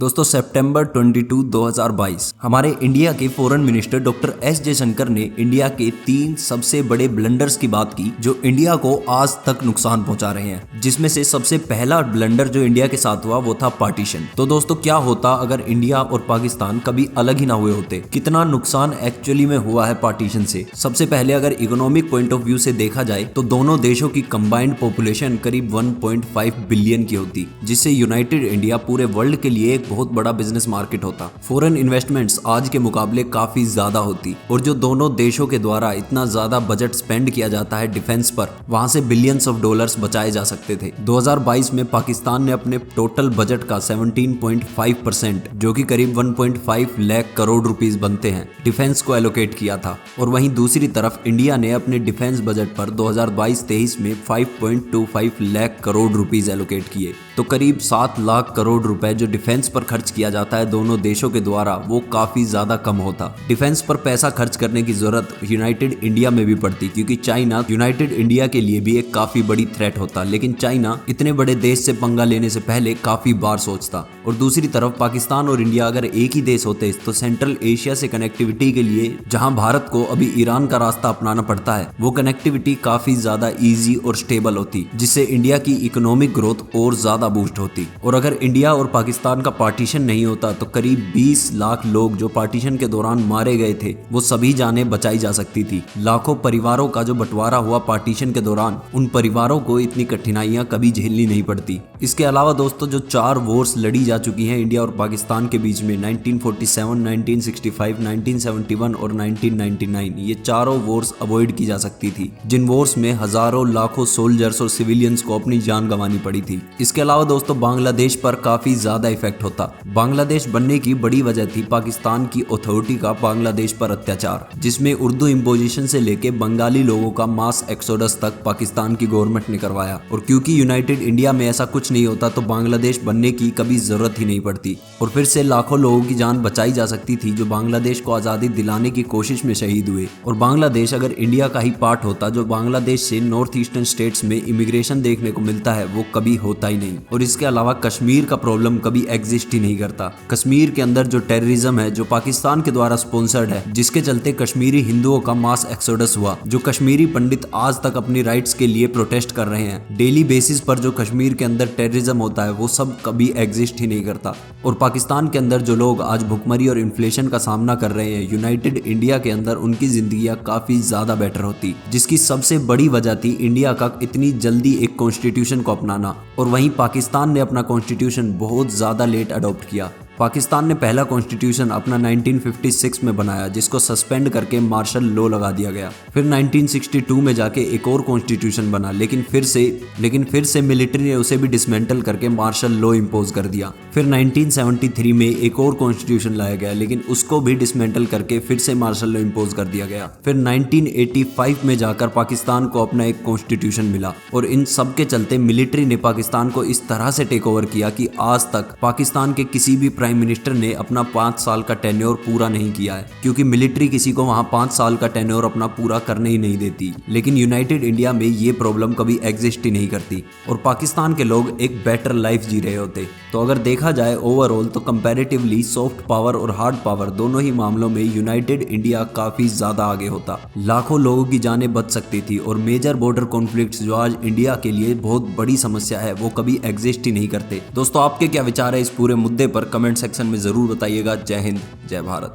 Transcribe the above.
दोस्तों सितंबर 22, 2022 हमारे इंडिया के foreign minister doctor S Jaishankar ने इंडिया के 3 सबसे बड़े ब्लंडर्स की बात की जो इंडिया को आज तक नुकसान पहुंचा रहे हैं, जिसमें से सबसे पहला ब्लंडर जो इंडिया के साथ हुआ वो था पार्टीशन। तो दोस्तों क्या होता अगर इंडिया और पाकिस्तान कभी अलग ही ना हुए होते, कितना नुकसान एक्चुअली में हुआ है पार्टीशन से। सबसे पहले अगर इकोनॉमिक पॉइंट ऑफ व्यू से देखा जाए तो दोनों देशों की कंबाइंड पॉपुलेशन करीब 1.5 बिलियन की होती, जिससे यूनाइटेड इंडिया पूरे वर्ल्ड के लिए बहुत बड़ा बिजनेस मार्केट होता। फॉरेन इन्वेस्टमेंट्स आज के मुकाबले काफी ज्यादा होती और जो दोनों देशों के द्वारा इतना ज्यादा बजट स्पेंड किया जाता है डिफेंस पर, वहां से बिलियंस ऑफ डॉलर्स बचाए जा सकते थे। 2022 में पाकिस्तान ने अपने टोटल बजट का 17.5% जो कि करीब 1.5 लाख करोड़ रुपीस बनते हैं डिफेंस को एलोकेट किया था। और वहीं दूसरी तरफ इंडिया ने अपने डिफेंस बजट पर 2022-23 में 5.25 लाख करोड़ रुपीस एलोकेट किए। तो करीब 7 लाख करोड़ रुपए जो डिफेंस पर खर्च किया जाता है दोनों देशों के द्वारा, वो काफी ज्यादा कम होता। डिफेंस पर पैसा खर्च करने की जरूरत यूनाइटेड इंडिया में भी पड़ती, क्योंकि चाइना यूनाइटेड इंडिया के लिए भी एक काफी बड़ी थ्रेट होता। लेकिन चाइना इतने बड़े देश से पंगा लेने से पहले काफी बार सोचता। और दूसरी तरफ पाकिस्तान और इंडिया अगर एक ही देश होते तो सेंट्रल एशिया से कनेक्टिविटी के लिए जहां भारत को अभी ईरान का रास्ता अपनाना पड़ता है, वो कनेक्टिविटी काफी ज्यादा इजी और स्टेबल होती, जिससे इंडिया की इकोनॉमिक ग्रोथ और ज्यादा बूस्ट होती। और अगर इंडिया और पाकिस्तान का पार्टीशन नहीं होता तो करीब 20 लाख लोग जो पार्टीशन के दौरान मारे गए थे वो सभी जानें बचाई जा सकती थी। लाखों परिवारों का जो बंटवारा हुआ पार्टीशन के दौरान, उन परिवारों को इतनी कठिनाइयां कभी झेलनी नहीं पड़ती। इसके अलावा दोस्तों जो 4 वॉर्स लड़ी जा चुकी हैं इंडिया और पाकिस्तान के बीच में 1947, 1965, 1971 और 1999, ये चारों वॉर्स अवॉइड की जा सकती थी, जिन वॉर्स में हजारों लाखों सोल्जर्स और सिविलियंस को अपनी जान गंवानी पड़ी थी। इसके अलावा दोस्तों बांग्लादेश पर काफी ज्यादा इफेक्ट होता। बांग्लादेश बनने की बड़ी वजह थी पाकिस्तान की अथॉरिटी का बांग्लादेश पर अत्याचार, जिसमें उर्दू इम्पोजिशन से लेके बंगाली लोगों का मास एक्सोडस तक पाकिस्तान की गवर्नमेंट ने करवाया। और क्योंकि यूनाइटेड इंडिया में ऐसा कुछ नहीं होता तो बांग्लादेश बनने की कभी जरूरत ही नहीं पड़ती और फिर से लाखों लोगों की जान बचाई जा सकती थी जो बांग्लादेश को आजादी दिलाने की कोशिश में शहीद हुए। और बांग्लादेश अगर इंडिया का ही पार्ट होता, जो बांग्लादेश से नॉर्थ ईस्टर्न स्टेट्स में इमिग्रेशन देखने को मिलता है वो कभी होता ही नहीं। और इसके अलावा कश्मीर का प्रॉब्लम कभी एग्जिस्ट ही नहीं करता। कश्मीर के अंदर जो टेररिज्म है जो पाकिस्तान के द्वारा स्पॉन्सर्ड है, जिसके चलते कश्मीरी हिंदुओं का मास एक्सोडस हुआ, जो कश्मीरी पंडित आज तक अपनी राइट्स के लिए प्रोटेस्ट कर रहे हैं। डेली बेसिस पर जो कश्मीर के अंदर टेररिज्म होता है वो सब कभी एग्जिस्ट ही नहीं करता। और पाकिस्तान के अंदर जो लोग आज भुखमरी और इन्फ्लेशन का सामना कर रहे हैं, यूनाइटेड इंडिया के अंदर उनकी जिंदगियां काफी ज्यादा बेटर होती, जिसकी सबसे बड़ी वजह थी इंडिया का इतनी जल्दी एक कॉन्स्टिट्यूशन को अपनाना। और वहीं पाकिस्तान ने अपना कॉन्स्टिट्यूशन बहुत ज्यादा लेट अडॉप्ट किया। पाकिस्तान ने पहला कॉन्स्टिट्यूशन अपना 1956 में बनाया, जिसको सस्पेंड करके मार्शल लॉ लगा दिया गया। फिर 1962 में जाके एक और कॉन्स्टिट्यूशन बना, लेकिन फिर से मिलिट्री ने उसे भी डिसमेंटल करके मार्शल लॉ इम्पोज कर दिया। फिर 1973 में एक और कॉन्स्टिट्यूशन लाया गया, लेकिन उसको भी डिसमेंटल करके फिर से मार्शल लॉ इम्पोज कर दिया गया। फिर 1985 में जाकर पाकिस्तान को अपना एक कॉन्स्टिट्यूशन मिला। और इन सब के चलते मिलिट्री ने पाकिस्तान को इस तरह से टेक ओवर किया कि आज तक पाकिस्तान के किसी भी प्राइम मिनिस्टर ने अपना 5 साल का टेन्योर पूरा नहीं किया है, क्योंकि मिलिट्री किसी को वहां 5 साल का टेन्योर अपना पूरा करने ही नहीं देती। लेकिन यूनाइटेड इंडिया में ये प्रॉब्लम कभी एग्जिस्ट ही नहीं करती और पाकिस्तान के लोग एक बेटर लाइफ जी रहे होते। तो अगर देखा जाए ओवरऑल तो कंपैरेटिवली सॉफ्ट पावर और हार्ड पावर दोनों ही मामलों में यूनाइटेड इंडिया काफी ज्यादा आगे होता। लाखों लोगों की जानें बच सकती थी और मेजर बॉर्डर कॉन्फ्लिक्ट्स जो आज इंडिया के लिए बहुत बड़ी समस्या है वो कभी एग्जिस्ट ही नहीं करते। दोस्तों आपके क्या विचार है इस पूरे मुद्दे पर, कमेंट सेक्शन में जरूर बताइएगा। जय हिंद, जय भारत।